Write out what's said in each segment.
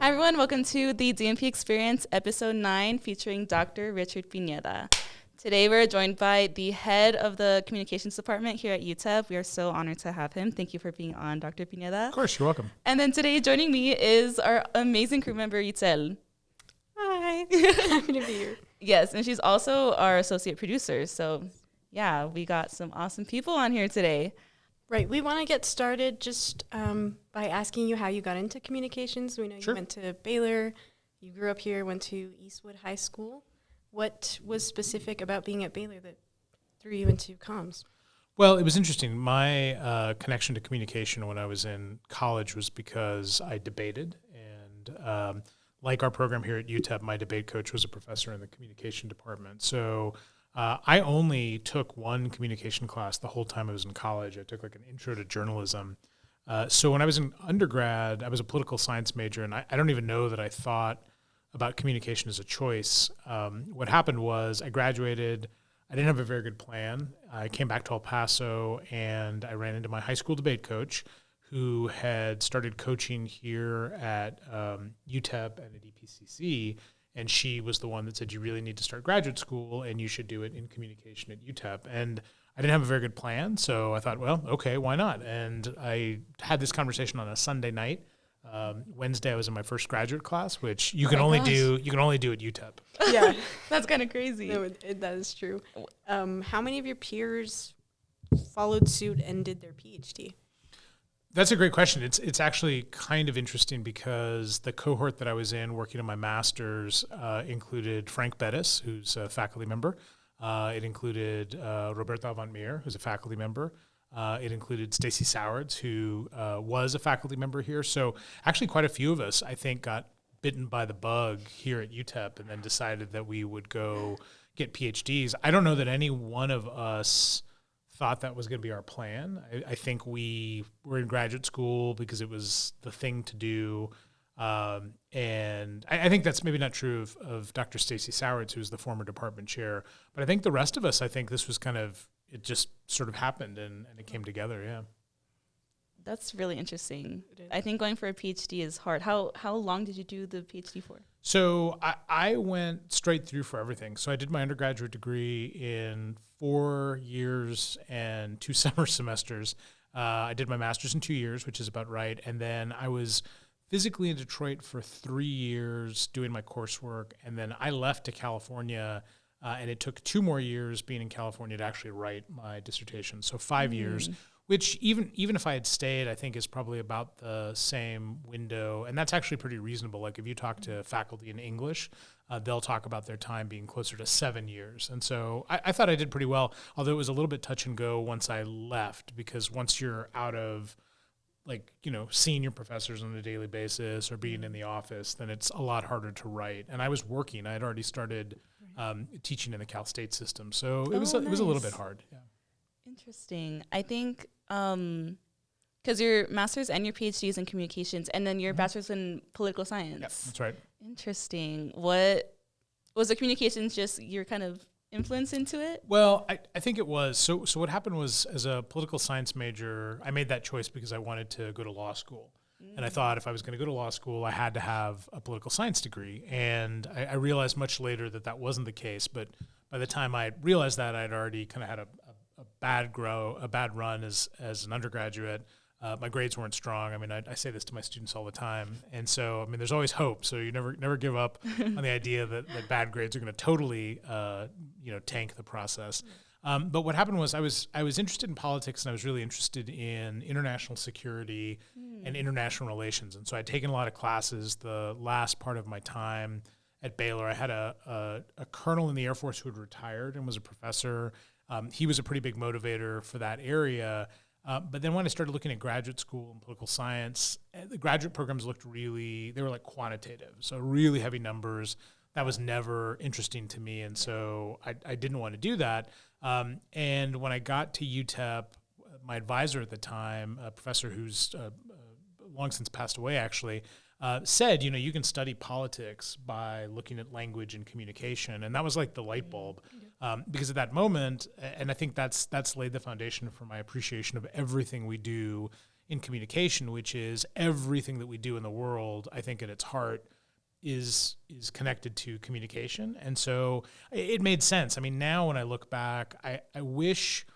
Hi everyone, welcome to the DMP Experience episode 9 featuring Dr. Richard Pineda. Today we're joined by the head of the communications department here at UTEP. We are so honored to have him. Thank you for being on, Dr. Pineda. Of course, you're welcome. And then today joining me is our amazing crew member, Itzel. Hi, happy to be here. Yes, and she's also our associate producer. So yeah, we got some awesome people on here today. Right, we want to get started just by asking you how you got into communications. We know Sure. you went to Baylor, you grew up here, went to Eastwood High School. What was specific about being at Baylor that threw you into comms? Well, it was interesting. My connection to communication when I was in college was because I debated. And like our program here at UTEP, my debate coach was a professor in the communication department. So I only took one communication class the whole time I was in college. I took like an intro to journalism. So when I was in undergrad, I was a political science major, and I don't even know that I thought about communication as a choice. What happened was I graduated. I didn't have a very good plan. I came back to El Paso, and I ran into my high school debate coach who had started coaching here at UTEP and at EPCC, and she was the one that said, you really need to start graduate school, and you should do it in communication at UTEP. And I didn't have a very good plan, so I thought, well, okay, why not? And I had this conversation on a Sunday night. Wednesday, I was in my first graduate class, which you can only do at UTEP. Yeah, That's kind of crazy. no, that is true. How many of your peers followed suit and did their PhD? That's a great question. It's actually kind of interesting because the cohort that I was in working on my master's included Frank Bettis, who's a faculty member. It included Roberta Avantmir, who's a faculty member. It included Stacy Sowards, who was a faculty member here. So actually quite a few of us, I think, got bitten by the bug here at UTEP and then decided that we would go get PhDs. I don't know that any one of us thought that was going to be our plan. I think we were in graduate school because it was the thing to do. And I think that's maybe not true of Dr. Stacy Sowards, who's the former department chair. But I think the rest of us, I think this was kind of, it just sort of happened and it came together, yeah. That's really interesting. It is. I think going for a PhD is hard. How long did you do the PhD for? So I went straight through for everything. So I did my undergraduate degree in 4 years and 2 summer semesters. I did my master's in 2 years, which is about right. And then I was physically in Detroit for 3 years doing my coursework. And then I left to California, and it took 2 more years being in California to actually write my dissertation. So 5 years, which even if I had stayed, I think is probably about the same window. And that's actually pretty reasonable. Like if you talk to faculty in English, they'll talk about their time being closer to 7 years. And so I thought I did pretty well, although it was a little bit touch and go once I left, because once you're out of seeing your professors on a daily basis or being in the office, then it's a lot harder to write. And I was working. I had already started teaching in the Cal State system. So it was a little bit hard. Yeah. Interesting. I think because your master's and your PhD is in communications, and then your bachelor's in political science. Yep, that's right. Interesting. What was the communications just your kind of influence into it? Well, I think it was. So what happened was, as a political science major, I made that choice because I wanted to go to law school. And I thought if I was going to go to law school, I had to have a political science degree. And I realized much later that that wasn't the case. But by the time I realized that, I'd already kind of had a bad run as an undergraduate. My grades weren't strong. I mean, I say this to my students all the time. And so, I mean, there's always hope. So you never give up on the idea that bad grades are going to totally, tank the process. But what happened was I was interested in politics, and I was really interested in international security and international relations. And so I'd taken a lot of classes. The last part of my time at Baylor, I had a colonel in the Air Force who had retired and was a professor. He was a pretty big motivator for that area. But then when I started looking at graduate school and political science, the graduate programs they were like quantitative, so really heavy numbers. That was never interesting to me, and so I didn't want to do that. And when I got to UTEP, my advisor at the time, a professor who's long since passed away actually, said, you can study politics by looking at language and communication. And that was like the light bulb. Because at that moment, and I think that's laid the foundation for my appreciation of everything we do in communication, which is everything that we do in the world, I think at its heart is connected to communication. And so it made sense. I mean, now when I look back, I wish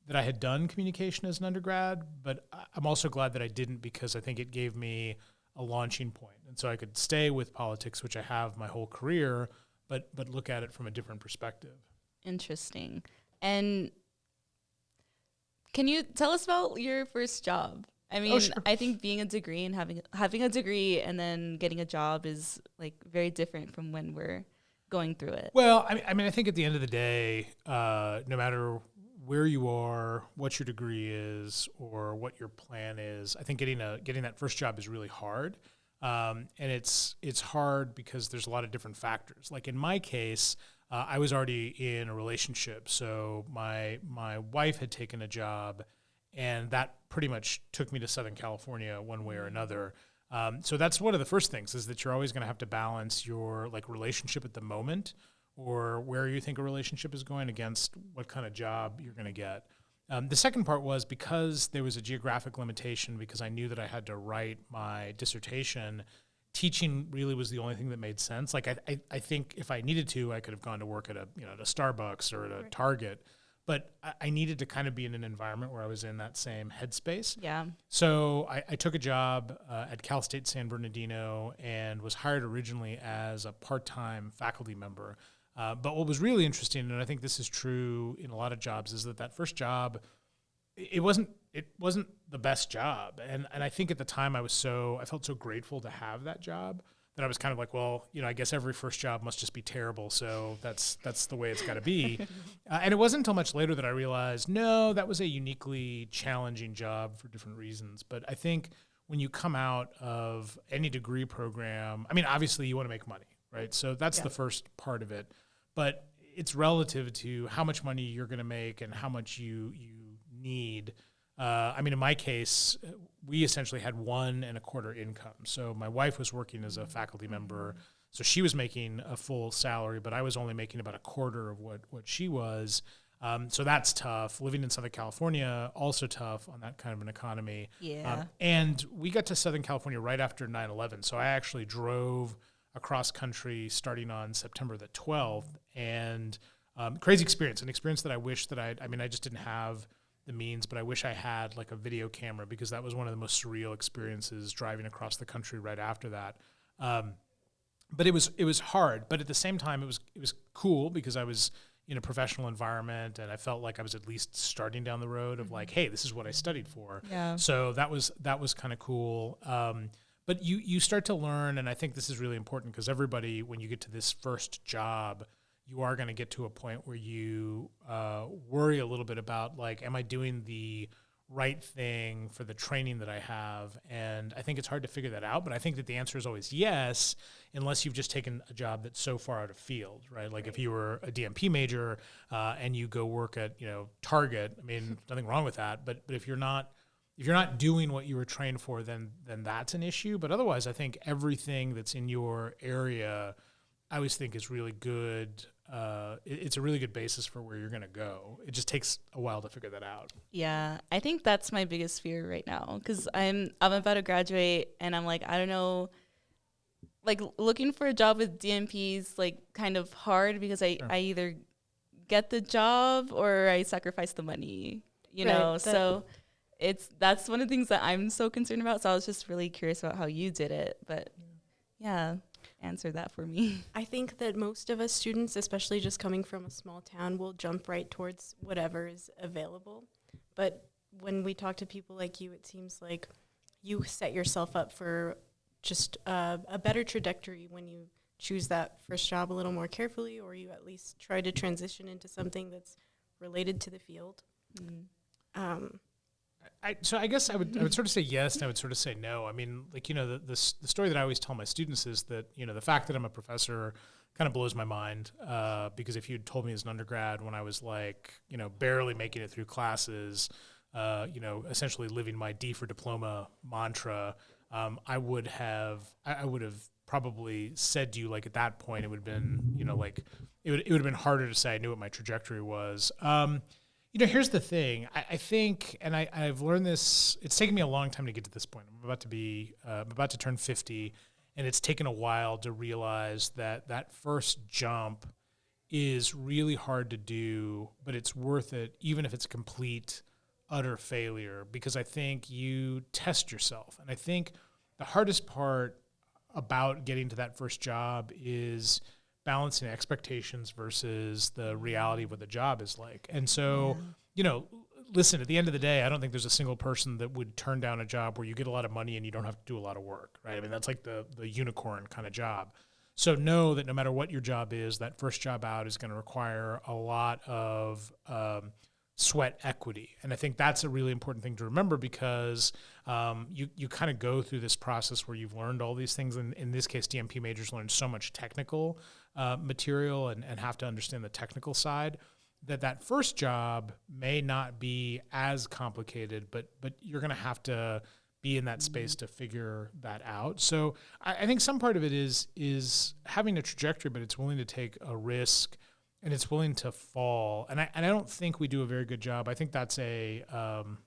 that I had done communication as an undergrad, but I'm also glad that I didn't, because I think it gave me a launching point. And so I could stay with politics, which I have my whole career, but look at it from a different perspective. Interesting. And can you tell us about your first job? I mean, Sure. I think being a degree and having a degree and then getting a job is like very different from when we're going through it. Well, I mean, I think at the end of the day, no matter where you are, what your degree is, or what your plan is, I think getting that first job is really hard. And it's hard because there's a lot of different factors. Like in my case, I was already in a relationship, so my wife had taken a job, and that pretty much took me to Southern California one way or another. So that's one of the first things, is that you're always going to have to balance your like relationship at the moment, or where you think a relationship is going, against what kind of job you're going to get. The second part was because there was a geographic limitation, because I knew that I had to write my dissertation, teaching really was the only thing that made sense. Like I think if I needed to, I could have gone to work at a Starbucks or at a Target, but I needed to kind of be in an environment where I was in that same headspace. Yeah. So I took a job at Cal State San Bernardino and was hired originally as a part-time faculty member. But what was really interesting, and I think this is true in a lot of jobs, is that first job, it wasn't the best job. And I think at the time I felt so grateful to have that job that I was kind of like, well, I guess every first job must just be terrible. So that's the way it's got to be. And it wasn't until much later that I realized, no, that was a uniquely challenging job for different reasons. But I think when you come out of any degree program, I mean, obviously you want to make money, right? So that's the first part of it. But it's relative to how much money you're going to make and how much you need. I mean, in my case, we essentially had 1.25 income. So my wife was working as a faculty member, so she was making a full salary, but I was only making about 1/4 of what she was. So that's tough. Living in Southern California, also tough on that kind of an economy. Yeah. And we got to Southern California right after 9/11. So I actually drove across country starting on September the 12th, and crazy experience, an experience that I wish that I just didn't have the means, but I wish I had like a video camera, because that was one of the most surreal experiences, driving across the country right after that. But it was hard, but at the same time it was cool, because I was in a professional environment and I felt like I was at least starting down the road of like, hey, this is what I studied for. Yeah. So that was kind of cool. But you start to learn, and I think this is really important, because everybody, when you get to this first job, you are going to get to a point where you worry a little bit about, like, am I doing the right thing for the training that I have? And I think it's hard to figure that out, but I think that the answer is always yes, unless you've just taken a job that's so far out of field, right? Like if you were a DMP major and you go work at, Target, I mean, nothing wrong with that, but if you're not doing what you were trained for, then that's an issue. But otherwise, I think everything that's in your area, I always think is really good. It's a really good basis for where you're going to go. It just takes a while to figure that out. Yeah, I think that's my biggest fear right now, because I'm about to graduate and I'm like, I don't know, like looking for a job with DMP is like kind of hard, because I either get the job or I sacrifice the money, know. So that's one of the things that I'm so concerned about. So I was just really curious about how you did it, but yeah. Answer that for me. I think that most of us students, especially just coming from a small town, will jump right towards whatever is available. But when we talk to people like you, it seems like you set yourself up for just a better trajectory when you choose that first job a little more carefully, or you at least try to transition into something that's related to the field. So I guess I would sort of say yes, and I would sort of say no. I mean, like, the story that I always tell my students is that, the fact that I'm a professor kind of blows my mind, because if you'd told me as an undergrad when I was like, barely making it through classes, essentially living my D for diploma mantra, I would have probably said to you, like at that point, it would have been, like it would have been harder to say I knew what my trajectory was. Here's the thing. I think, and I've learned this. It's taken me a long time to get to this point. I'm about to turn 50, and it's taken a while to realize that first jump is really hard to do, but it's worth it, even if it's a complete, utter failure, because I think you test yourself. And I think the hardest part about getting to that first job is balancing expectations versus the reality of what the job is like. And so, listen, at the end of the day, I don't think there's a single person that would turn down a job where you get a lot of money and you don't have to do a lot of work, right? I mean, that's like the unicorn kind of job. So know that no matter what your job is, that first job out is going to require a lot of sweat equity. And I think that's a really important thing to remember, because you kind of go through this process where you've learned all these things. And in this case, DMP majors learn so much technical material and have to understand the technical side, that first job may not be as complicated, but you're going to have to be in that space to figure that out. So I think some part of it is having a trajectory, but it's willing to take a risk and it's willing to fall. And I don't think we do a very good job. I think that's some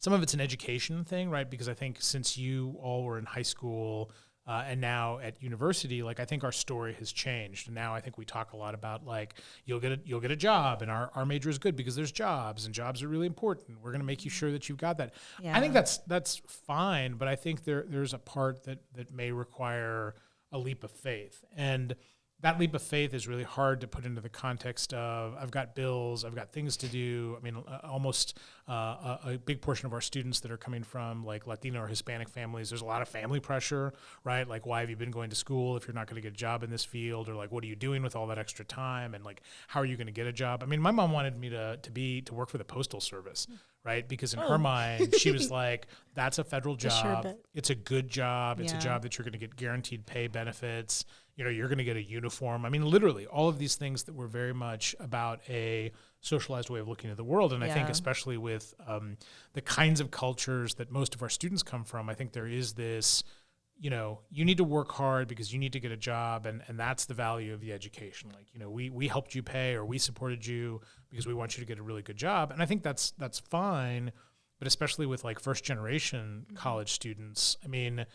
of it's an education thing, right? Because I think since you all were in high school and now at university, like I think our story has changed. And now I think we talk a lot about like you'll get a job, and our major is good because there's jobs, and jobs are really important. We're going to make you sure that you've got that. Yeah. I think that's fine, but I think there's a part that may require a leap of faith. And that leap of faith is really hard to put into the context of I've got bills, I've got things to do. I mean, almost a big portion of our students that are coming from like Latino or Hispanic families, there's a lot of family pressure, right? Like, why have you been going to school if you're not going to get a job in this field? Or like, what are you doing with all that extra time? And like, how are you going to get a job? I mean, my mom wanted me to work for the Postal Service, right? Because in her mind, she was like, that's a federal job. It's a good job. It's a job that you're going to get guaranteed pay benefits. You're going to get a uniform. I mean, literally all of these things that were very much about a socialized way of looking at the world. And I think especially with the kinds of cultures that most of our students come from, I think there is this, you need to work hard because you need to get a job. And that's the value of the education. Like, we helped you pay, or we supported you because we want you to get a really good job. And I think that's fine. But especially with like first generation college students, I mean,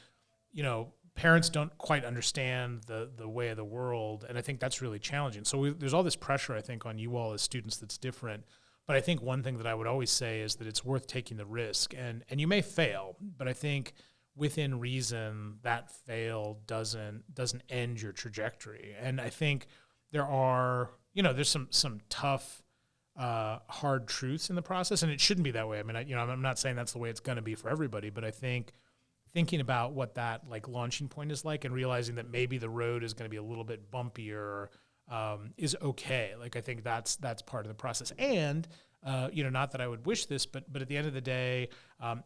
parents don't quite understand the way of the world, and I think that's really challenging. So there's all this pressure, I think, on you all as students that's different. But I think one thing that I would always say is that it's worth taking the risk, and you may fail, but I think within reason that fail doesn't end your trajectory. And I think there are, there's some tough, hard truths in the process, and it shouldn't be that way. I mean, I'm not saying that's the way it's going to be for everybody, but I think thinking about what that like launching point is like and realizing that maybe the road is going to be a little bit bumpier is okay. Like, I think that's part of the process. And, not that I would wish this, but at the end of the day,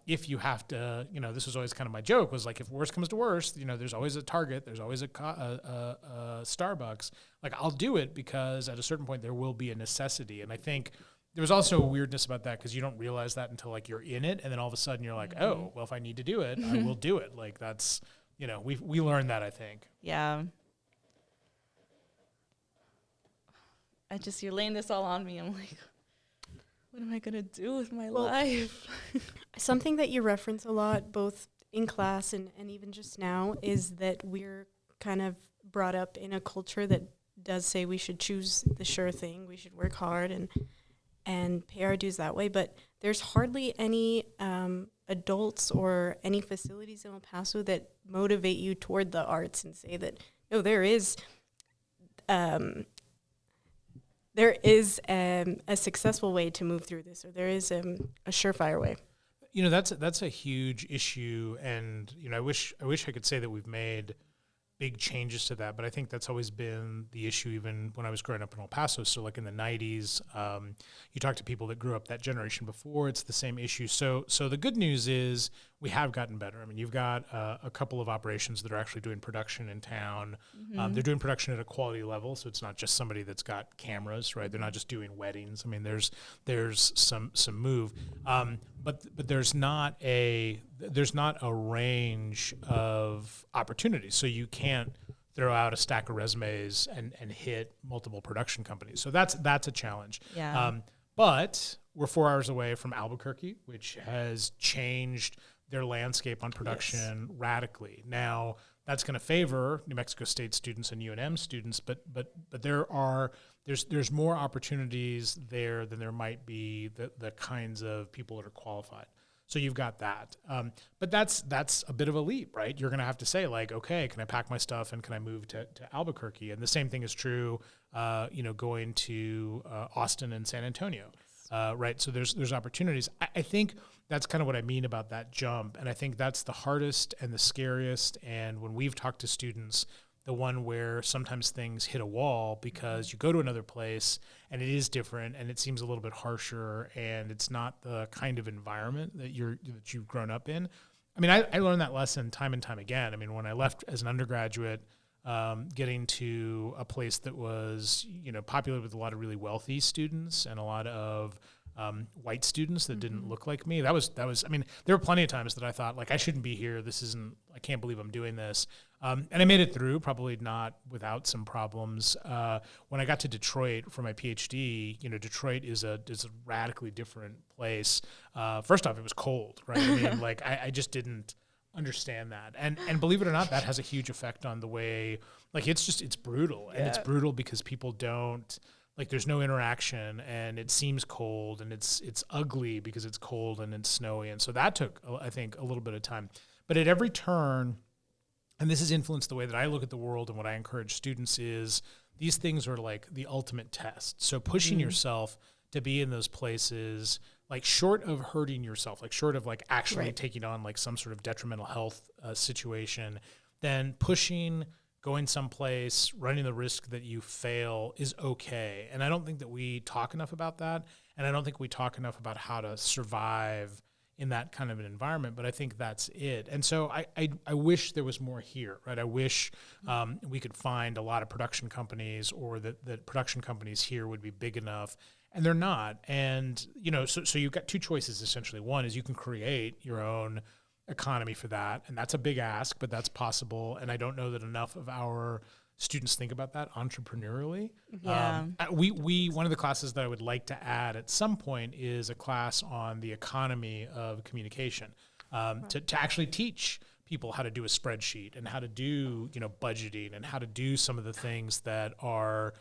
if you have to, this was always kind of my joke, was like, if worst comes to worst, there's always a Target, there's always a Starbucks. Like, I'll do it because at a certain point there will be a necessity. And I think there was also a weirdness about that because you don't realize that until like you're in it, and then all of a sudden you're like, oh, well, if I need to do it, I will do it. Like, that's, we learned that, I think. Yeah. You're laying this all on me. I'm like, what am I going to do with my life? Something that you reference a lot, both in class and even just now, is that we're kind of brought up in a culture that does say we should choose the sure thing. We should work hard and pay our dues that way. But there's hardly any adults or any facilities in El Paso that motivate you toward the arts and say that, no, there is a successful way to move through this, or there is a surefire way. That's a huge issue, and I wish I could say that we've made big changes to that, but I think that's always been the issue even when I was growing up in El Paso. So like in the 90s, you talk to people that grew up that generation before, it's the same issue. So the good news is we have gotten better. I mean, you've got a couple of operations that are actually doing production in town. They're doing production at a quality level, so it's not just somebody that's got cameras, right? They're not just doing weddings. I mean, there's some move, but there's not a range of opportunities. So you can't throw out a stack of resumes and hit multiple production companies. So that's a challenge. Yeah. But we're 4 hours away from Albuquerque, which has changed their landscape on production radically. Now, that's going to favor New Mexico State students and UNM students, but there's more opportunities there than there might be the kinds of people that are qualified. So you've got that. But that's a bit of a leap, right? You're going to have to say, like, okay, can I pack my stuff and can I move to Albuquerque? And the same thing is true, going to Austin and San Antonio, right? So there's opportunities. I think that's kind of what I mean about that jump. And I think that's the hardest and the scariest. And when we've talked to students, the one where sometimes things hit a wall because you go to another place and it is different and it seems a little bit harsher and it's not the kind of environment that you've grown up in. I mean, I learned that lesson time and time again. I mean, when I left as an undergraduate, getting to a place that was, populated with a lot of really wealthy students and a lot of white students that didn't look like me. That was, I mean, there were plenty of times that I thought, like, I shouldn't be here. I can't believe I'm doing this. And I made it through, probably not without some problems. When I got to Detroit for my PhD, Detroit is a radically different place. First off, it was cold, right? I mean, like, I just didn't understand that. And believe it or not, that has a huge effect on the way, like, it's brutal. And it's brutal because people don't, like, there's no interaction and it seems cold and it's ugly because it's cold and it's snowy. And so that took, I think, a little bit of time. But at every turn, and this has influenced the way that I look at the world and what I encourage students is these things are like the ultimate test. So pushing yourself to be in those places, like, short of hurting yourself, like short of like actually taking on like some sort of detrimental health situation, then pushing, going someplace, running the risk that you fail is okay. And I don't think that we talk enough about that. And I don't think we talk enough about how to survive in that kind of an environment, but I think that's it. And so I wish there was more here, right? I wish we could find a lot of production companies, or that production companies here would be big enough, and they're not. And, so you've got two choices, essentially. One is you can create your own economy for that, and that's a big ask, but that's possible. And I don't know that enough of our students think about that entrepreneurially. Yeah. We one of the classes that I would like to add at some point is a class on the economy of communication, to actually teach people how to do a spreadsheet and how to do, budgeting and how to do some of the things that are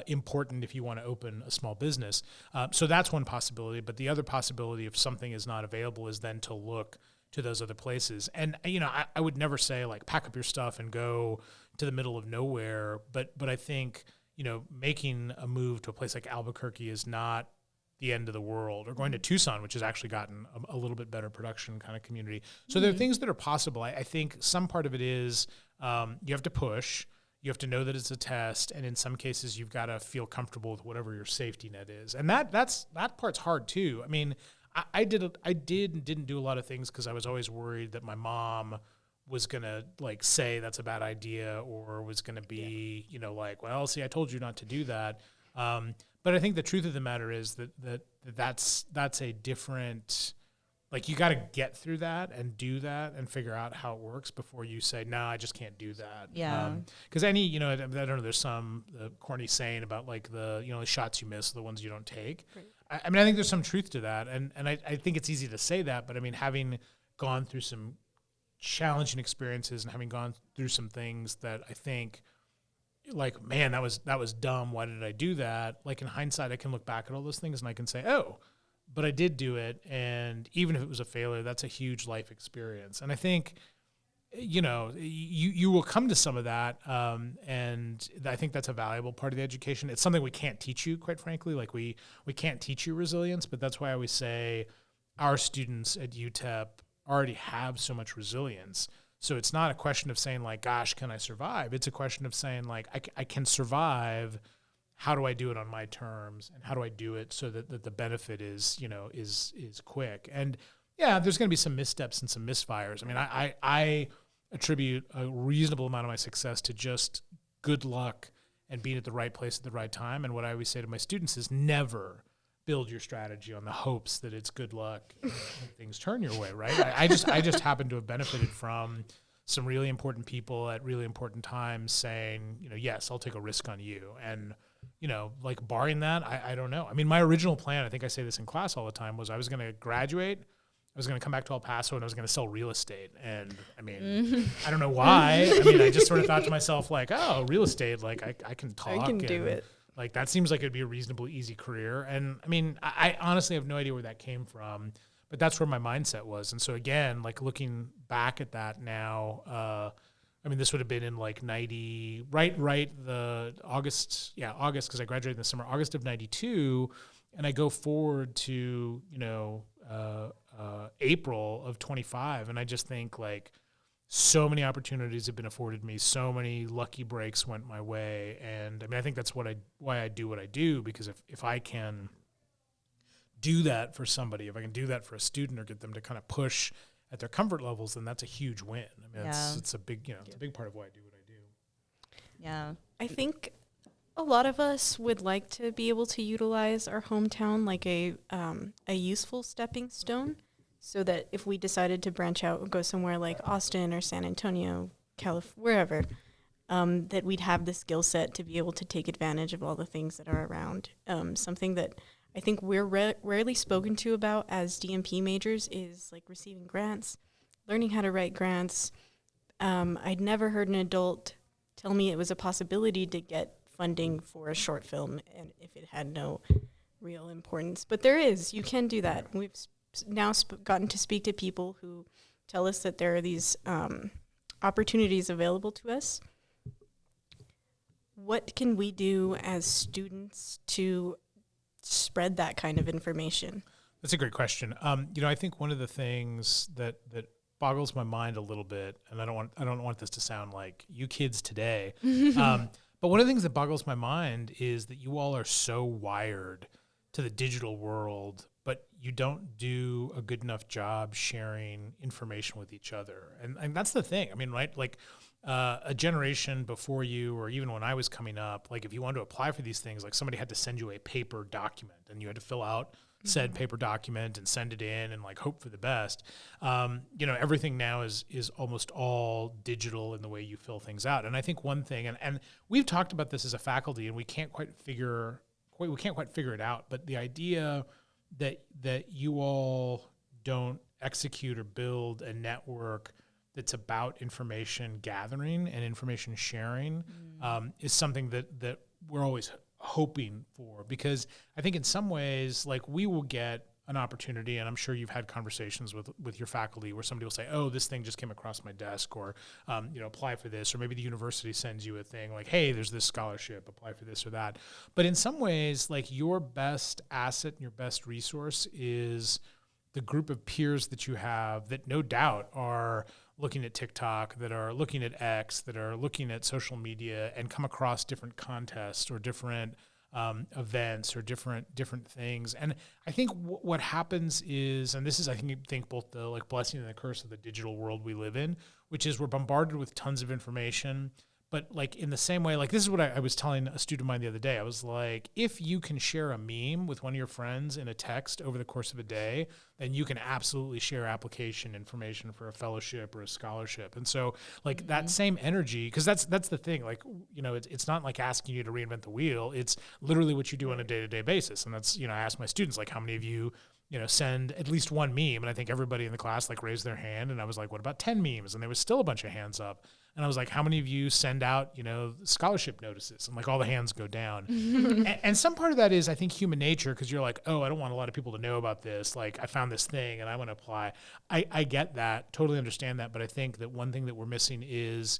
important if you want to open a small business. So that's one possibility. But the other possibility, if something is not available, is then to look to those other places. And, I would never say, like, pack up your stuff and go to the middle of nowhere. But I think, making a move to a place like Albuquerque is not the end of the world, or going to Tucson, which has actually gotten a little bit better production kind of community. So there are things that are possible. I think some part of it is you have to push. You have to know that it's a test, and in some cases, you've got to feel comfortable with whatever your safety net is, and that part's hard too. I mean, I didn't do a lot of things because I was always worried that my mom was gonna, like, say that's a bad idea, or was gonna be like, well, see, I told you not to do that. But I think the truth of the matter is that's a different. Like, you got to get through that and do that and figure out how it works before you say, no, I just can't do that. Yeah. Because I don't know, there's some corny saying about, like, the shots you miss are the ones you don't take. Right. I mean, I think there's some truth to that. And I think it's easy to say that, but I mean, having gone through some challenging experiences and having gone through some things that I think, like, man, that was dumb. Why did I do that? Like, in hindsight, I can look back at all those things and I can say, oh, but I did do it, and even if it was a failure, that's a huge life experience. And I think, you will come to some of that, and I think that's a valuable part of the education. It's something we can't teach you, quite frankly. Like, we can't teach you resilience, but that's why I always say our students at UTEP already have so much resilience. So it's not a question of saying, like, gosh, can I survive? It's a question of saying, like, I can survive. How do I do it on my terms, and how do I do it so that the benefit is quick? And Yeah, there's going to be some missteps and some misfires. I mean, I attribute a reasonable amount of my success to just good luck and being at the right place at the right time. And what I always say to my students is never build your strategy on the hopes that it's good luck and things turn your way, right? I just happen to have benefited from some really important people at really important times saying, yes, I'll take a risk on you. And, like barring that, I don't know. I mean, my original plan, I think I say this in class all the time, was I was going to graduate, I was going to come back to El Paso, and I was going to sell real estate. And I mean, I don't know why. I mean, I just sort of thought to myself, like, oh, real estate, like I can talk. I can do it. Like, that seems like it'd be a reasonably easy career. And I mean, I honestly have no idea where that came from, but that's where my mindset was. And so again, like looking back at that now, I mean, this would have been in like 90, the August, because I graduated in the summer, August of 92. And I go forward to, April of 25. And I just think like so many opportunities have been afforded me. So many lucky breaks went my way. And I mean, I think that's why I do what I do, because if I can do that for somebody, if I can do that for a student or get them to kind of push at their comfort levels, then that's a huge win. I mean, it's a big, it's a big part of why I do what I do. Yeah. I think a lot of us would like to be able to utilize our hometown like a useful stepping stone, so that if we decided to branch out and go somewhere like Austin or San Antonio, wherever, that we'd have the skill set to be able to take advantage of all the things that are around. Something that I think we're rarely spoken to about as DMP majors is like receiving grants, learning how to write grants. I'd never heard an adult tell me it was a possibility to get funding for a short film, and if it had no real importance. But there is. You can do that. We've now gotten to speak to people who tell us that there are these opportunities available to us. What can we do as students to spread that kind of information? That's a great question. I think one of the things that boggles my mind a little bit, and I don't want this to sound like you kids today, but one of the things that boggles my mind is that you all are so wired to the digital world, but you don't do a good enough job sharing information with each other. And that's the thing. I mean, right? Like a generation before you, or even when I was coming up, like if you wanted to apply for these things, like somebody had to send you a paper document and you had to fill out said paper document and send it in and like hope for the best. Everything now is almost all digital in the way you fill things out. And I think one thing, and we've talked about this as a faculty, and we can't quite figure it out, but the idea that you all don't execute or build a network that's about information gathering and information sharing is something that we're always hoping for, because I think in some ways, like, we will get an opportunity, and I'm sure you've had conversations with your faculty where somebody will say, oh, this thing just came across my desk, or apply for this, or maybe the university sends you a thing like, hey, there's this scholarship, apply for this or that. But in some ways, like, your best asset and your best resource is the group of peers that you have that no doubt are looking at TikTok, that are looking at X, that are looking at social media and come across different contests or different events or different things. And I think what happens is, and this is, I think both the like blessing and the curse of the digital world we live in, which is we're bombarded with tons of information. But like in the same way, like this is what I was telling a student of mine the other day. I was like, if you can share a meme with one of your friends in a text over the course of a day, then you can absolutely share application information for a fellowship or a scholarship. And so like that same energy, because that's the thing, like, it's not like asking you to reinvent the wheel. It's literally what you do on a day-to-day basis. And that's, I ask my students, like, how many of you send at least one meme? And I think everybody in the class like raised their hand, and I was like, what about 10 memes? And there was still a bunch of hands up. And I was like, how many of you send out, scholarship notices? And like all the hands go down. and some part of that is, I think, human nature, because you're like, oh, I don't want a lot of people to know about this. Like, I found this thing and I want to apply. I get that, totally understand that. But I think that one thing that we're missing is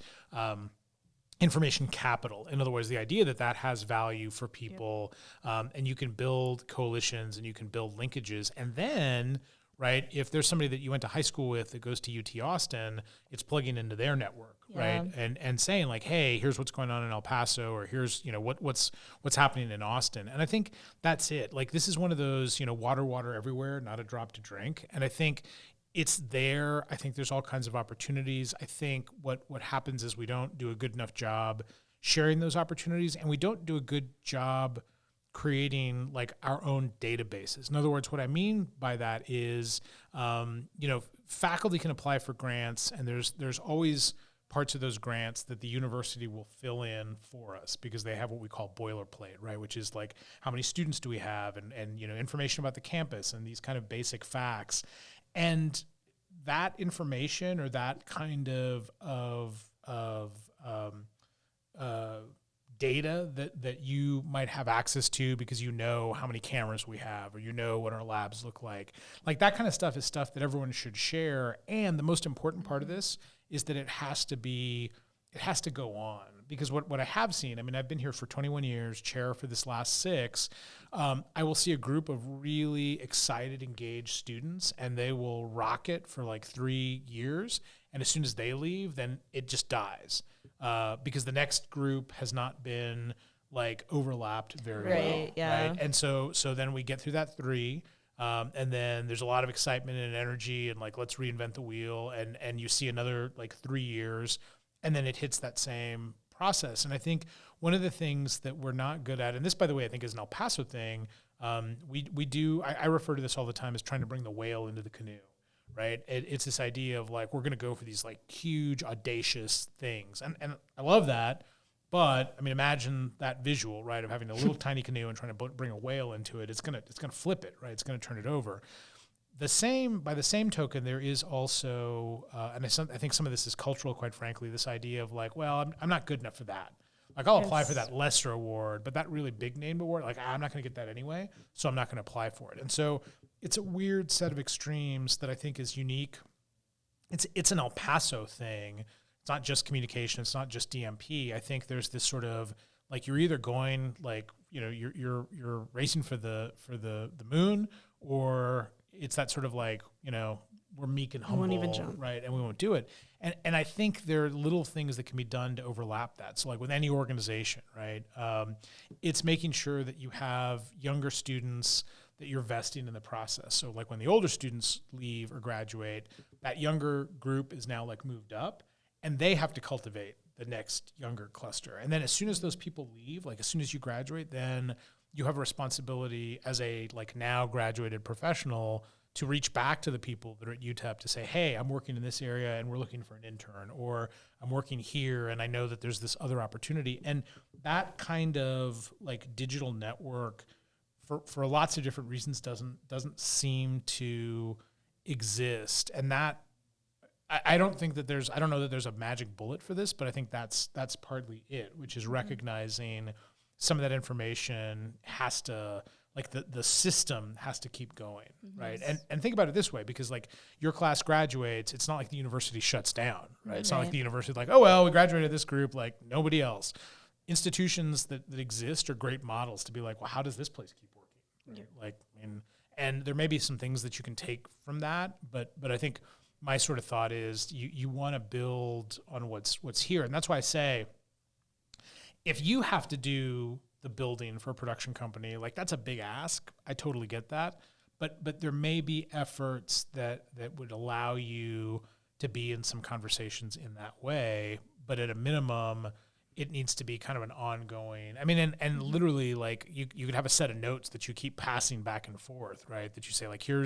information capital. In other words, the idea that has value for people, and you can build coalitions and you can build linkages. And then, right, if there's somebody that you went to high school with that goes to UT Austin, it's plugging into their network, right? And saying like, hey, here's what's going on in El Paso, or here's, what's happening in Austin. And I think that's it. Like, this is one of those, water everywhere, not a drop to drink. And I think it's there. I think there's all kinds of opportunities. I think what happens is we don't do a good enough job sharing those opportunities, and we don't do a good job creating like our own databases. In other words, what I mean by that is, faculty can apply for grants, and there's always parts of those grants that the university will fill in for us because they have what we call boilerplate, right? Which is like, how many students do we have, and information about the campus and these kind of basic facts. And that information, or that kind of data that you might have access to because you know how many cameras we have, or you know what our labs look like that kind of stuff is stuff that everyone should share. And the most important part of this is that it has to go on, because what I have seen, I mean, I've been here for 21 years, chair for this last 6. I will see a group of really excited, engaged students, and they will rock it for like 3 years. And as soon as they leave, then it just dies, because the next group has not been like overlapped very well. Yeah. Right. And so then we get through that 3. And then there's a lot of excitement and energy and like, let's reinvent the wheel. And you see another like 3 years, and then it hits that same process. And I think one of the things that we're not good at, and this, by the way, I think is an El Paso thing. I refer to this all the time as trying to bring the whale into the canoe, right? It's this idea of like, we're going to go for these like huge, audacious things. And I love that. But I mean, imagine that visual, right, of having a little tiny canoe and trying to bring a whale into it. It's gonna flip it, right? It's gonna turn it over. By the same token, there is also, and I think some of this is cultural, quite frankly. This idea of like, well, I'm not good enough for that. Like, I'll apply for that lesser award, but that really big name award, like, I'm not gonna get that anyway, so I'm not gonna apply for it. And so it's a weird set of extremes that I think is unique. It's an El Paso thing. It's not just communication. It's not just DMP. I think there's this sort of like, you're either going like, you're racing for the moon, or it's that sort of like, we're meek and humble, won't even jump. Right? And we won't do it. And I think there are little things that can be done to overlap that. So like with any organization, right? It's making sure that you have younger students that you're vesting in the process. So like when the older students leave or graduate, that younger group is now like moved up, and they have to cultivate the next younger cluster. And then as soon as those people leave, like as soon as you graduate, then you have a responsibility as a like now graduated professional to reach back to the people that are at UTEP to say, hey, I'm working in this area and we're looking for an intern, or I'm working here and I know that there's this other opportunity. And that kind of like digital network for lots of different reasons doesn't seem to exist. And that, I don't know that there's a magic bullet for this, but I think that's partly it, which is recognizing some of that information has to, like the system has to keep going, right? And think about it this way, because like your class graduates, it's not like the university shuts down, right? It's not like the university like, oh, well, we graduated this group, like nobody else. Institutions that exist are great models to be like, well, how does this place keep working? Right? Like, and there may be some things that you can take from that, but I think my sort of thought is you want to build on what's here. And that's why I say, if you have to do the building for a production company, like that's a big ask. I totally get that. But there may be efforts that would allow you to be in some conversations in that way. But at a minimum, it needs to be kind of an ongoing, I mean, and literally like you could have a set of notes that you keep passing back and forth, right? That you say like, here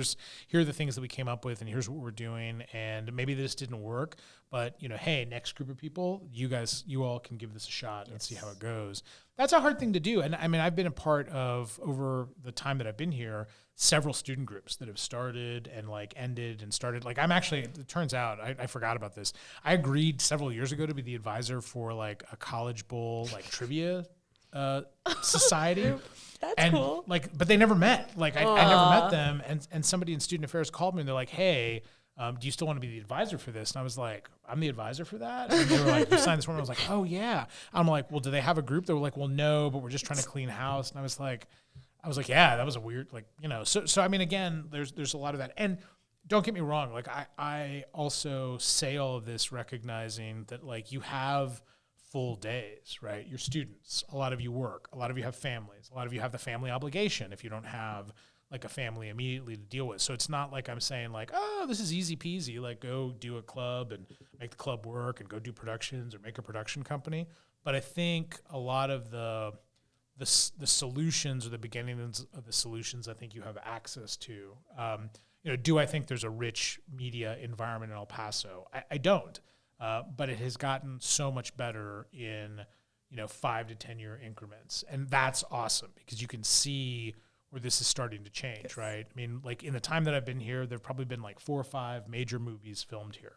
are the things that we came up with and here's what we're doing. And maybe this didn't work, but hey, next group of people, you all can give this a shot and see how it goes. That's a hard thing to do. And I mean, I've been a part of, over the time that I've been here, several student groups that have started and like ended and started. Like I'm actually, it turns out, I forgot about this. I agreed several years ago to be the advisor for like a college bowl, like trivia society. That's cool. Like, but they never met. Like I never met them. And somebody in student affairs called me and they're like, hey, do you still want to be the advisor for this? And I was like, I'm the advisor for that? And they were like, you signed this form? I was like, oh yeah. I'm like, well, do they have a group? They were like, well, no, but we're just trying to clean house. And I was like, yeah, that was a weird, like, so I mean, again, there's a lot of that. And don't get me wrong. Like I also say all of this recognizing that like you have full days, right? You're students. A lot of you work. A lot of you have families. A lot of you have the family obligation if you don't have like a family immediately to deal with. So it's not like I'm saying like, oh, this is easy peasy, like go do a club and make the club work and go do productions or make a production company. But I think a lot of the solutions or the beginnings of the solutions I think you have access to. Do I think there's a rich media environment in El Paso? I don't, but it has gotten so much better in 5 to 10 year increments, and that's awesome because you can see where this is starting to change, yes. Right? I mean, like in the time that I've been here, there've probably been like 4 or 5 major movies filmed here.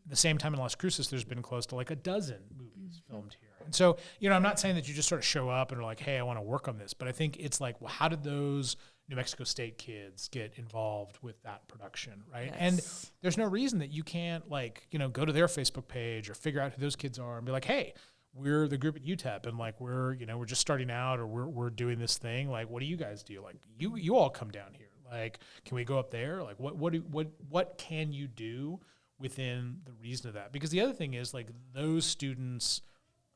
The same time in Las Cruces, there's been close to like a dozen movies filmed here. And so, I'm not saying that you just sort of show up and are like, hey, I want to work on this, but I think it's like, well, how did those New Mexico State kids get involved with that production, right? Yes. And there's no reason that you can't like, go to their Facebook page or figure out who those kids are and be like, hey, we're the group at UTEP and like we're just starting out or we're doing this thing. Like, what do you guys do? Like you all come down here. Like, can we go up there? Like what can you do within the reason of that? Because the other thing is like those students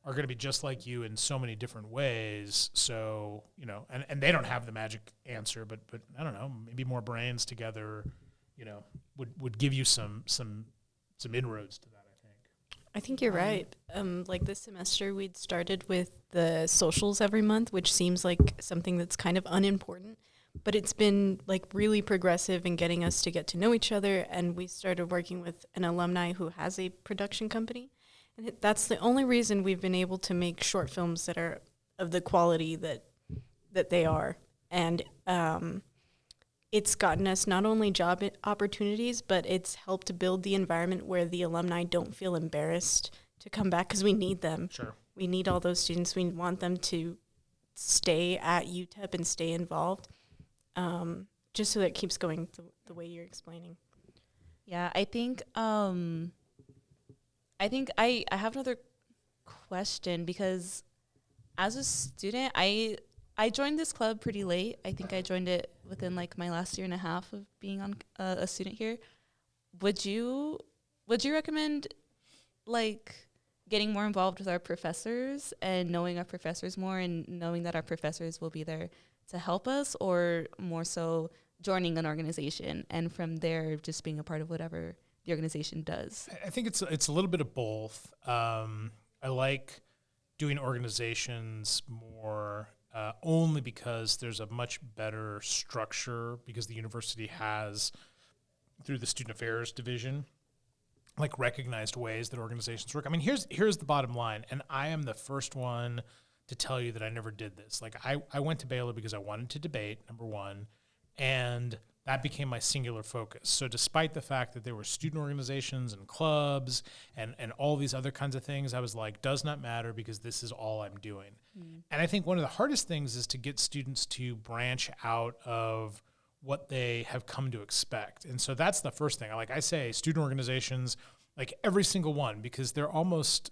are going to be just like you in so many different ways. So, and they don't have the magic answer, but I don't know, maybe more brains together, would give you some inroads to that. I think you're right. Like this semester, we'd started with the socials every month, which seems like something that's kind of unimportant, but it's been like really progressive in getting us to get to know each other. And we started working with an alumni who has a production company. And that's the only reason we've been able to make short films that are of the quality that they are. And it's gotten us not only job opportunities, but it's helped to build the environment where the alumni don't feel embarrassed to come back because we need them. Sure. We need all those students. We want them to stay at UTEP and stay involved, just so that it keeps going the way you're explaining. Yeah, I think I have another question because as a student, I joined this club pretty late. I think I joined it within like my last year and a half of being on a student here. Would you recommend like getting more involved with our professors and knowing our professors more and knowing that our professors will be there to help us, or more so joining an organization and from there just being a part of whatever the organization does? I think it's a little bit of both. I like doing organizations more only because there's a much better structure because the university has, through the student affairs division, like recognized ways that organizations work. I mean, here's the bottom line, and I am the first one to tell you that I never did this. Like I went to Baylor because I wanted to debate, number one, and that became my singular focus. So despite the fact that there were student organizations and clubs and all these other kinds of things, I was like, does not matter because this is all I'm doing. And I think one of the hardest things is to get students to branch out of what they have come to expect. And so that's the first thing. Like I say, student organizations, like every single one, because there's almost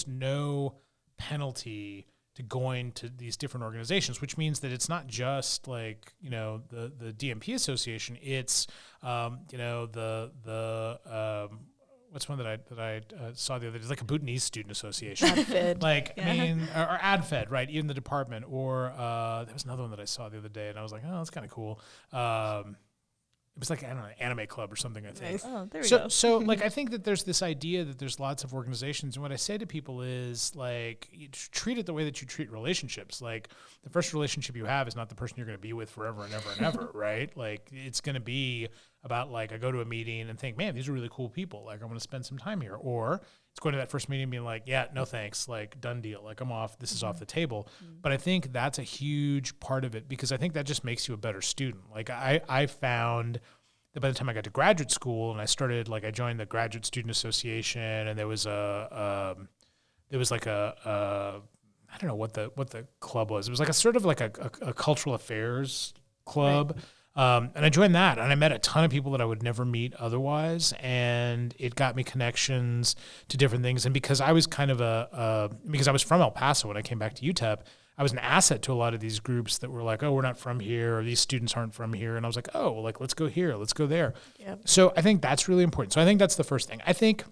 no penalty to going to these different organizations, which means that it's not just like, the DMP Association. It's, what's one that I saw the other day? It's like a Bhutanese Student Association. AdFed. Like, yeah. I mean, or AdFed, right? Even the department. Or there was another one that I saw the other day, and I was like, oh, that's kind of cool. It was like, I don't know, anime club or something, I think. Nice. Oh, there we go. So like, I think that there's this idea that there's lots of organizations. And what I say to people is like, you treat it the way that you treat relationships. Like the first relationship you have is not the person you're going to be with forever and ever and ever, right? Like it's going to be about like, I go to a meeting and think, man, these are really cool people. Like I'm going to spend some time here. Or it's going to that first meeting and being like, yeah, no thanks, like done deal. Like I'm off, this is off the table. But I think that's a huge part of it because I think that just makes you a better student. Like I found that by the time I got to graduate school and I joined the Graduate Student Association, and there was I don't know what the club was. It was like a sort of like a cultural affairs club. Right. And I joined that, and I met a ton of people that I would never meet otherwise, and it got me connections to different things. And because I was kind of because I was from El Paso when I came back to UTEP, I was an asset to a lot of these groups that were like, oh, we're not from here, or these students aren't from here. And I was like, oh, well, like, let's go here, let's go there. Yep. So I think that's really important. So I think that's the first thing. I think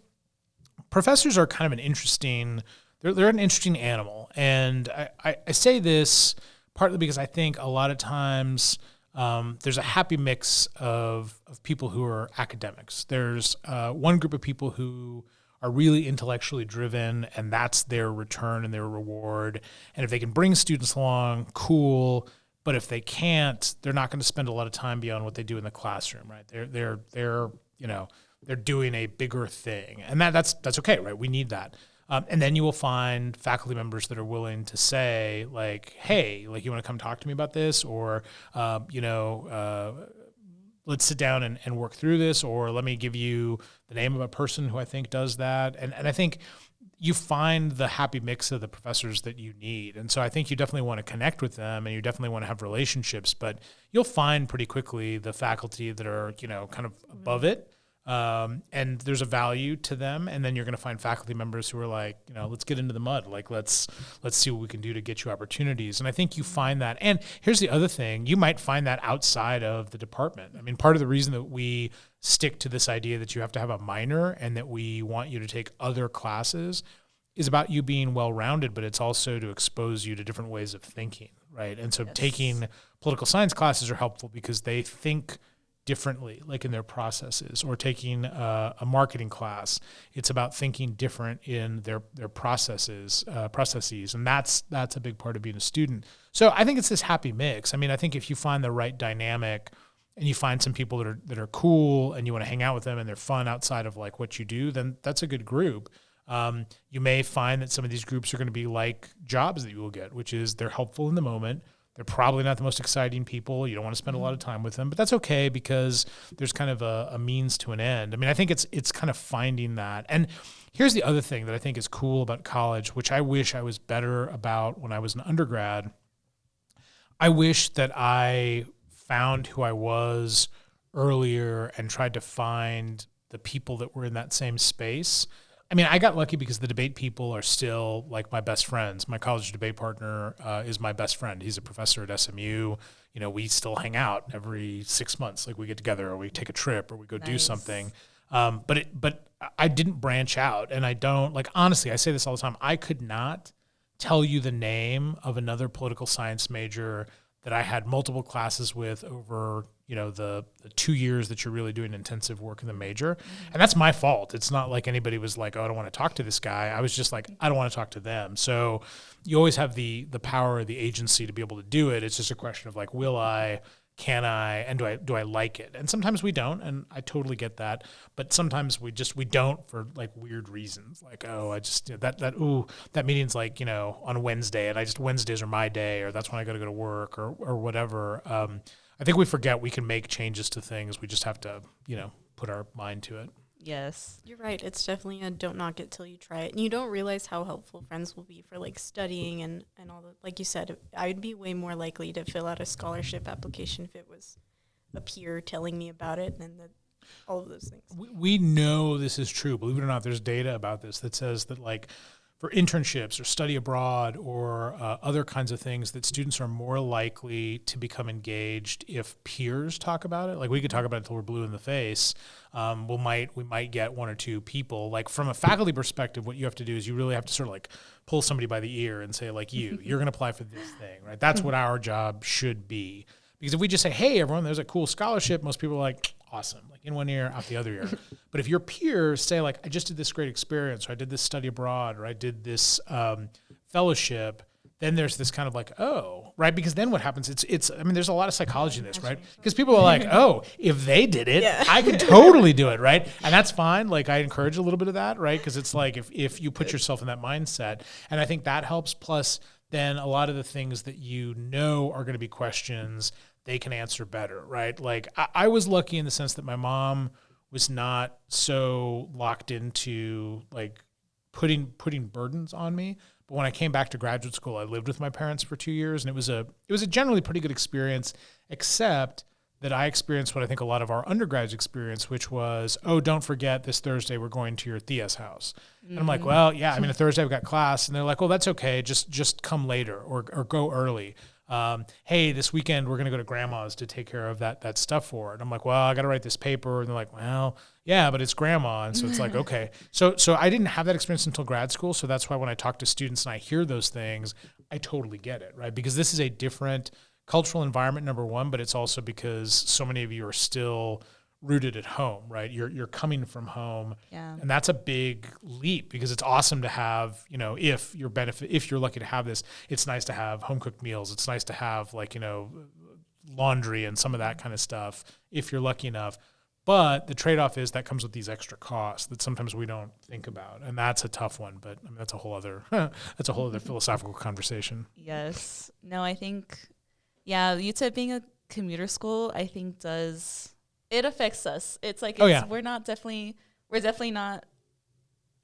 professors are kind of an interesting, they're an interesting animal. And I say this partly because I think a lot of times there's a happy mix of people who are academics. There's one group of people who are really intellectually driven, and that's their return and their reward. And if they can bring students along, cool. But if they can't, they're not going to spend a lot of time beyond what they do in the classroom, right? They're doing a bigger thing, and that's okay, right? We need that. And then you will find faculty members that are willing to say, like, hey, like, you want to come talk to me about this, or, let's sit down and work through this, or let me give you the name of a person who I think does that. And I think you find the happy mix of the professors that you need. And so I think you definitely want to connect with them, and you definitely want to have relationships, but you'll find pretty quickly the faculty that are, kind of above it. And there's a value to them, and then you're going to find faculty members who are like, let's get into the mud. Like, let's see what we can do to get you opportunities. And I think you find that. And here's the other thing. You might find that outside of the department. I mean, part of the reason that we stick to this idea that you have to have a minor and that we want you to take other classes is about you being well-rounded, but it's also to expose you to different ways of thinking, right? And so taking political science classes are helpful because they think differently, like in their processes, or taking a marketing class. It's about thinking different in their processes, and that's a big part of being a student. So I think it's this happy mix. I mean, I think if you find the right dynamic and you find some people that are cool and you want to hang out with them and they're fun outside of like what you do, then that's a good group. You may find that some of these groups are going to be like jobs that you will get, which is they're helpful in the moment. They're probably not the most exciting people. You don't want to spend a lot of time with them, but that's okay because there's kind of a means to an end. I mean, I think it's kind of finding that. And here's the other thing that I think is cool about college, which I wish I was better about when I was an undergrad. I wish that I found who I was earlier and tried to find the people that were in that same space. I mean, I got lucky because the debate people are still like my best friends. My college debate partner is my best friend. He's a professor at SMU. We still hang out every 6 months. Like, we get together, or we take a trip, or we go do something. But I didn't branch out, and I don't, like, honestly, I say this all the time. I could not tell you the name of another political science major that I had multiple classes with over, the 2 years that you're really doing intensive work in the major. And that's my fault. It's not like anybody was like, oh, I don't want to talk to this guy. I was just like, I don't want to talk to them. So you always have the power, the agency to be able to do it. It's just a question of like, will I, can I, and do I like it? And sometimes we don't, and I totally get that. But sometimes we don't for like weird reasons. Like, oh, I just, that meeting's like, on Wednesday, and Wednesdays are my day, or that's when I got to go to work, or whatever. I think we forget we can make changes to things. We just have to, put our mind to it. Yes. You're right. It's definitely a don't knock it till you try it. And you don't realize how helpful friends will be for like studying and all that. Like you said, I'd be way more likely to fill out a scholarship application if it was a peer telling me about it and all of those things. We know this is true. Believe it or not, there's data about this that says that like for internships or study abroad or other kinds of things, that students are more likely to become engaged if peers talk about it. Like, we could talk about it until we're blue in the face. We might get one or two people. Like, from a faculty perspective, what you have to do is you really have to sort of like pull somebody by the ear and say, like, you're going to apply for this thing, right? That's what our job should be. Because if we just say, hey, everyone, there's a cool scholarship, most people are like, awesome, like in one ear, out the other ear. But if your peers say, like, I just did this great experience, or I did this study abroad, or I did this fellowship, then there's this kind of like, oh, right? Because then what happens, I mean, there's a lot of psychology in this, right? Because people are like, oh, if they did it, I could totally do it, right? And that's fine. Like, I encourage a little bit of that, right? Because it's like, if you put yourself in that mindset, and I think that helps. Plus, then a lot of the things that are going to be questions, they can answer better, right? Like, I was lucky in the sense that my mom was not so locked into like putting burdens on me. But when I came back to graduate school, I lived with my parents for 2 years, and it was a generally pretty good experience, except that I experienced what I think a lot of our undergrads experience, which was, oh, don't forget this Thursday we're going to your Thea's house. And I'm like, well, yeah, I mean, a Thursday I've got class. And they're like, well, that's okay. Just come later or go early. Hey, this weekend we're going to go to grandma's to take care of that stuff for her. And I'm like, well, I got to write this paper. And they're like, well, yeah, but it's grandma. And so it's like, okay. So I didn't have that experience until grad school. So that's why when I talk to students and I hear those things, I totally get it, right? Because this is a different cultural environment, number one, but it's also because so many of you are still rooted at home, right? You're coming from home. Yeah. And that's a big leap because it's awesome to have, if you're lucky to have this, it's nice to have home cooked meals. It's nice to have laundry and some of that kind of stuff if you're lucky enough. But the trade-off is that comes with these extra costs that sometimes we don't think about. And that's a tough one, but I mean, that's a whole other philosophical conversation. Yes. No, I think, UTEP being a commuter school, I think it affects us. It's like, we're definitely not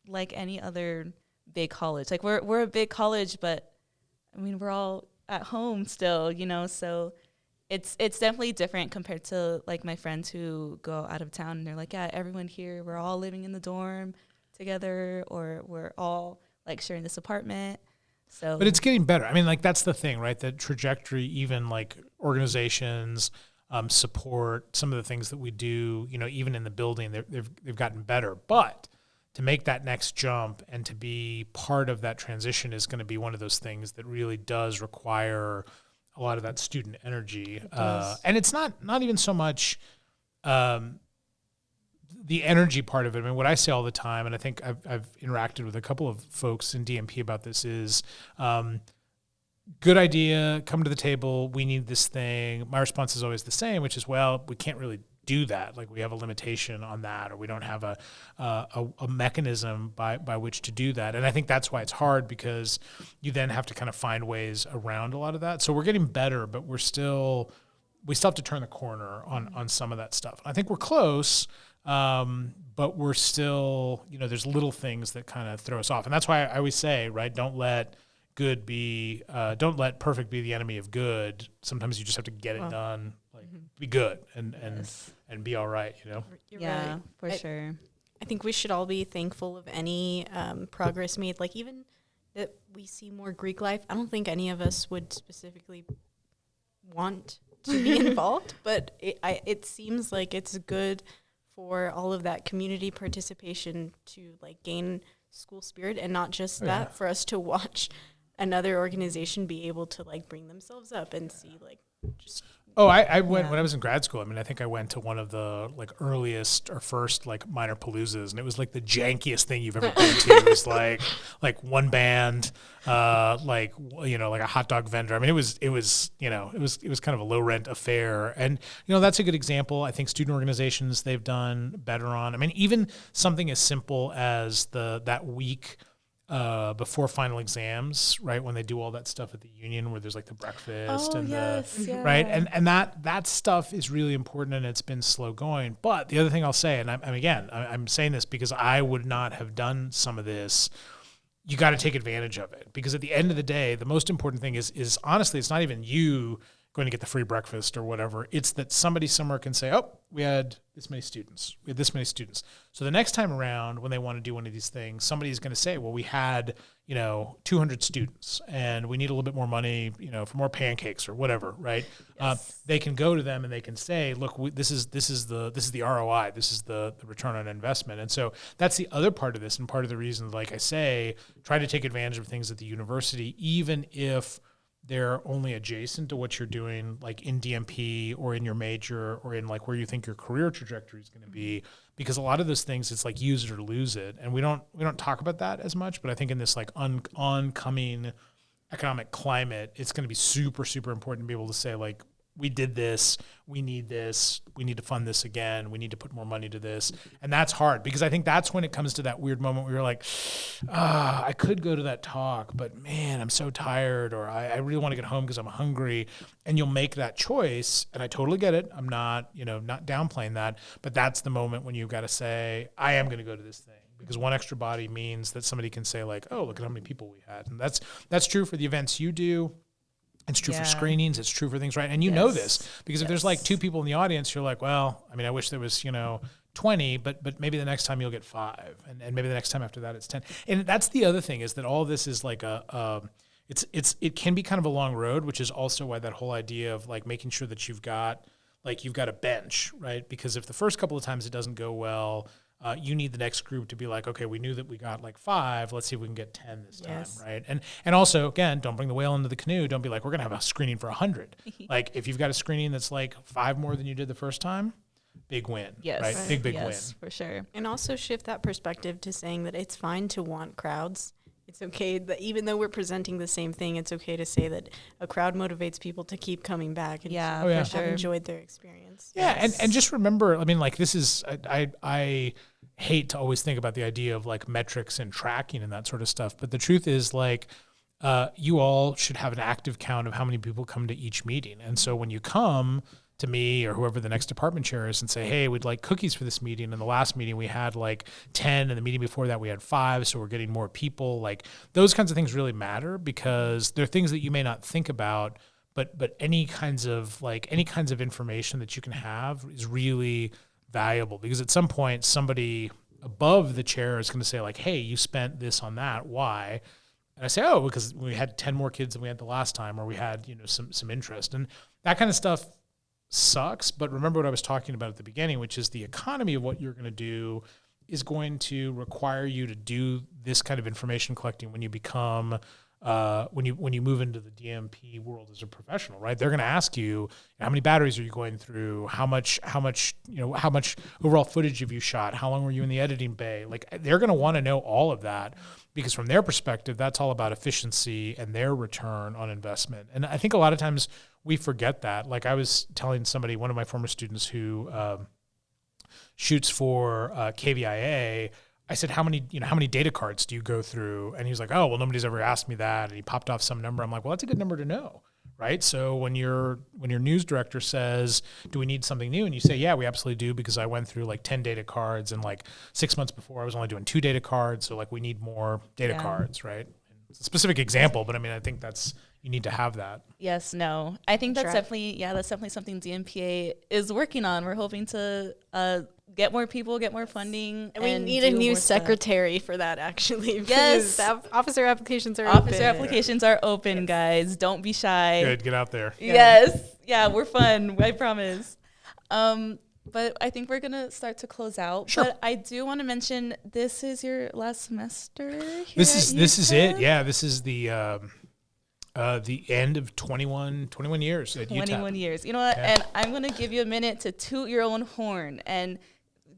like any other big college. Like we're a big college, but I mean, we're all at home still, so it's definitely different compared to like my friends who go out of town and they're like, everyone here, we're all living in the dorm together, or we're all like sharing this apartment. So, but it's getting better. I mean, like that's the thing, right? The trajectory, even like organizations, support, some of the things that we do, even in the building, they've gotten better. But to make that next jump and to be part of that transition is going to be one of those things that really does require a lot of that student energy. And it's not even so much the energy part of it. I mean, what I say all the time, and I think I've interacted with a couple of folks in DMP about this, is good idea, come to the table, we need this thing. My response is always the same, which is, well, we can't really do that. Like we have a limitation on that, or we don't have a mechanism by which to do that. And I think that's why it's hard, because you then have to kind of find ways around a lot of that. So we're getting better, but we still have to turn the corner on some of that stuff. I think we're close, but we're still, there's little things that kind of throw us off. And that's why I always say, right, don't let perfect be the enemy of good. Sometimes you just have to get it done, be good and be all right, You're yeah, right. for sure. I think we should all be thankful of any progress made, like even that we see more Greek life. I don't think any of us would specifically want to be involved, but it seems like it's good for all of that community participation to like gain school spirit, and not just for us to watch another organization be able to like bring themselves up and see like just. Oh, I went when I was in grad school. I mean, I think I went to one of the like earliest or first like minor paloozas, and it was like the jankiest thing you've ever been to. It was like one band, like a hot dog vendor. I mean, it was kind of a low rent affair, and that's a good example. I think student organizations, they've done better on. I mean, even something as simple as that week before final exams, right, when they do all that stuff at the union where there's like the breakfast right, and that stuff is really important, and it's been slow going. But the other thing I'll say, and I'm saying this because I would not have done some of this, you got to take advantage of it, because at the end of the day, the most important thing is honestly, it's not even you going to get the free breakfast or whatever. It's that somebody somewhere can say, oh, we had this many students. So the next time around, when they want to do one of these things, somebody's going to say, well, we had, 200 students and we need a little bit more money, for more pancakes or whatever, right? Yes. They can go to them and they can say, look, this is the ROI. This is the return on investment. And so that's the other part of this. And part of the reason, like I say, try to take advantage of things at the university, even if they're only adjacent to what you're doing, like in DMP or in your major or in like where you think your career trajectory is going to be, because a lot of those things, it's like use it or lose it. And we don't talk about that as much, but I think in this like oncoming economic climate, it's going to be super, super important to be able to say like, we did this, we need to fund this again, we need to put more money to this. And that's hard, because I think that's when it comes to that weird moment where you're like, I could go to that talk, but man, I'm so tired, or I really want to get home because I'm hungry. And you'll make that choice, and I totally get it. I'm not downplaying that, but that's the moment when you've got to say, I am going to go to this thing. Because one extra body means that somebody can say like, oh, look at how many people we had. And that's true for the events you do. It's true for screenings. It's true for things, right? And you know this, because if there's like 2 people in the audience, you're like, well, I mean, I wish there was, 20, but maybe the next time you'll get 5, and maybe the next time after that it's 10. And that's the other thing, is that all this is like it can be kind of a long road, which is also why that whole idea of like making sure that you've got a bench, right? Because if the first couple of times it doesn't go well, you need the next group to be like, okay, we knew that we got like 5. Let's see if we can get 10 this Yes. time, right? And also, again, don't bring the whale into the canoe. Don't be like, we're going to have a screening for 100. Like, if you've got a screening that's like 5 more than you did the first time, big win, Yes. right? Right. Big Yes, win. for sure. And also shift that perspective to saying that it's fine to want crowds. It's okay that even though we're presenting the same thing, it's okay to say that a crowd motivates people to keep coming back and Yeah, Oh, yeah. for have sure. enjoyed their experience. Yeah, Yes. and just remember, I mean, like this is, I hate to always think about the idea of like metrics and tracking and that sort of stuff, but the truth is like, you all should have an active count of how many people come to each meeting. And so when you come to me or whoever the next department chair is and say, hey, we'd like cookies for this meeting. And the last meeting we had like 10 and the meeting before that we had 5. So we're getting more people. Like those kinds of things really matter because they're things that you may not think about, but any kinds of information that you can have is really valuable because at some point somebody above the chair is going to say like, hey, you spent this on that. Why? And I say, oh, because we had 10 more kids than we had the last time, or we had, some interest. And that kind of stuff sucks. But remember what I was talking about at the beginning, which is the economy of what you're going to do is going to require you to do this kind of information collecting when you become when you move into the DMP world as a professional, right? They're going to ask you how many batteries are you going through, how much overall footage have you shot, how long were you in the editing bay? Like they're going to want to know all of that because from their perspective, that's all about efficiency and their return on investment. And I think a lot of times we forget that. Like I was telling somebody, one of my former students who shoots for KVIA. I said, how many data cards do you go through? And he was like, oh, well, nobody's ever asked me that. And he popped off some number. I'm like, well, that's a good number to know, right? So when your news director says, do we need something new? And you say, yeah, we absolutely do because I went through like 10 data cards and like 6 months before I was only doing 2 data cards. So like we need more data cards, right? It's a specific example, but I mean, I think you need to have that. Yes, no. I think that's Sure. definitely something DMPA is working on. We're hoping to get more people, get more funding. And we need a do new more stuff. secretary for that, actually. Yes. because officer applications are Officer open. applications are open, guys. Don't be shy. Good, get out there. Yes. Yeah, we're fun. I promise. But I think we're going to start to close out. Sure. But I do want to mention this is your last semester here This at is it. UTEP? Yeah, this is the end of 21 years at UTEP. 21 years. You know what? Yeah. And I'm going to give you a minute to toot your own horn and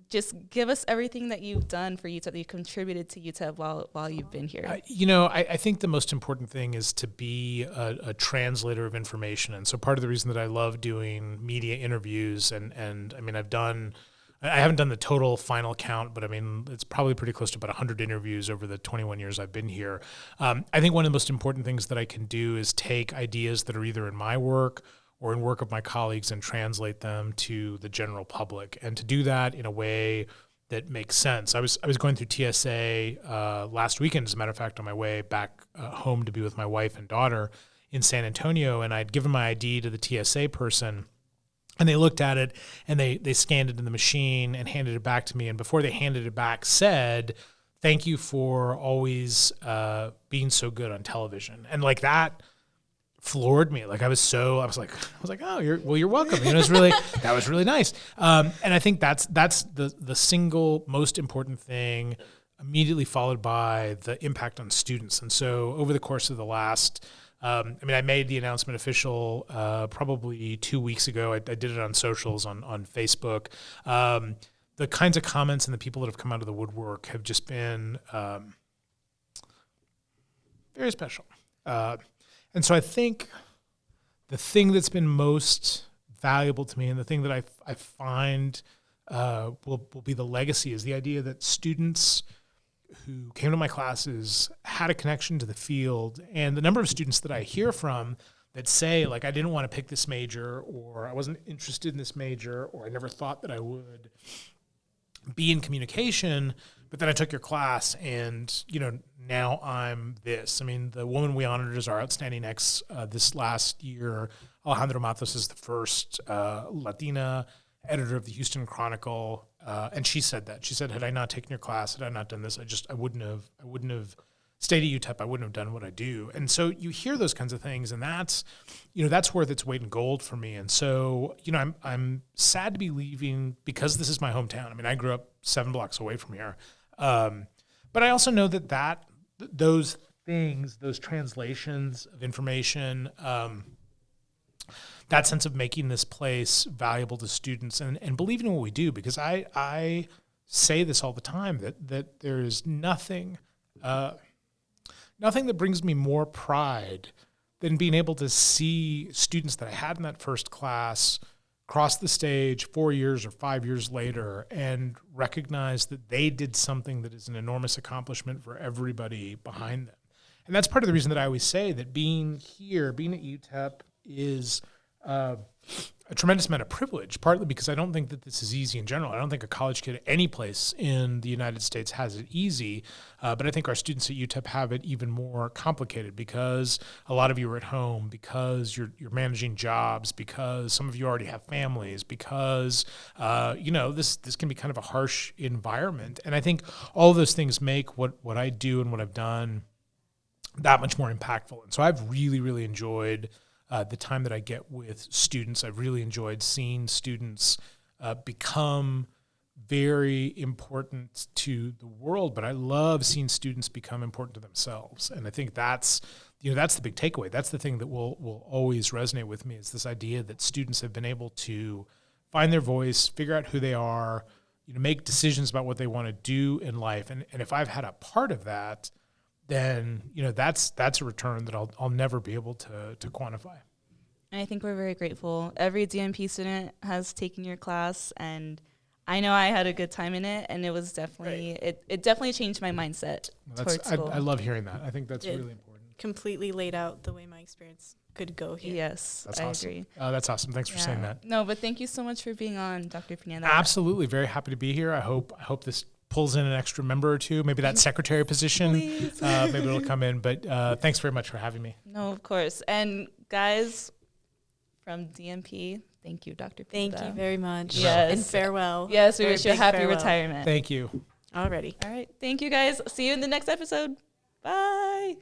just give us everything that you've done for UTEP, that you contributed to UTEP while you've been here. I think the most important thing is to be a translator of information. And so part of the reason that I love doing media interviews and I mean, I haven't done the total final count, but I mean, it's probably pretty close to about 100 interviews over the 21 years I've been here. I think one of the most important things that I can do is take ideas that are either in my work or in work of my colleagues and translate them to the general public, and to do that in a way that makes sense. I was going through TSA last weekend, as a matter of fact, on my way back home to be with my wife and daughter in San Antonio, and I'd given my ID to the TSA person, and they looked at it, and they scanned it in the machine and handed it back to me, and before they handed it back said, thank you for always being so good on television. And like that floored me. Like I was like, oh, you're welcome. That was really nice. And I think that's the single most important thing, immediately followed by the impact on students. And so over the course of the last, I made the announcement official probably 2 weeks ago. I did it on socials, on Facebook. The kinds of comments and the people that have come out of the woodwork have just been very special. And so I think the thing that's been most valuable to me and the thing that I find will be the legacy is the idea that students who came to my classes had a connection to the field. And the number of students that I hear from that say, like, I didn't want to pick this major, or I wasn't interested in this major, or I never thought that I would be in communication, but then I took your class and, now I'm this. I mean, the woman we honored as our outstanding ex this last year, Alejandra Matos, is the first Latina editor of the Houston Chronicle. And she said that. She said, had I not taken your class, had I not done this, I wouldn't have stayed at UTEP. I wouldn't have done what I do. And so you hear those kinds of things, and that's worth its weight in gold for me. And so, I'm sad to be leaving because this is my hometown. I mean, I grew up 7 blocks away from here. But I also know that those things, those translations of information, that sense of making this place valuable to students and believing in what we do, because I say this all the time, that there is nothing that brings me more pride than being able to see students that I had in that first class cross the stage 4 years or 5 years later and recognize that they did something that is an enormous accomplishment for everybody behind them. And that's part of the reason that I always say that being here, being at UTEP is a tremendous amount of privilege, partly because I don't think that this is easy in general. I don't think a college kid any place in the United States has it easy, but I think our students at UTEP have it even more complicated because a lot of you are at home, because you're managing jobs, because some of you already have families, because this can be kind of a harsh environment. And I think all of those things make what I do and what I've done that much more impactful. And so I've really, really enjoyed the time that I get with students. I've really enjoyed seeing students become very important to the world, but I love seeing students become important to themselves. And I think that's the big takeaway. That's the thing that will always resonate with me, is this idea that students have been able to find their voice, figure out who they are, make decisions about what they want to do in life. And if I've had a part of that, then that's a return that I'll never be able to quantify. And I think we're very grateful. Every DMP student has taken your class, and I know I had a good time in it, and it was definitely it definitely changed my mindset towards school. I love hearing that. I think that's really important. Completely laid out the way my experience could go here. Yes, that's I awesome. agree. That's awesome. Thanks for saying that. No, but thank you so much for being on, Dr. Pineda. Absolutely, very happy to be here. I hope this pulls in an extra member or two, maybe that secretary position, maybe it'll come in. But thanks very much for having me. No, of course. And guys from DMP, thank you, Dr. Pineda. Thank you very much. Yes. And farewell. Yes, we wish you a happy farewell. retirement. Thank you. Alrighty. All right. Thank you, guys. See you in the next episode. Bye.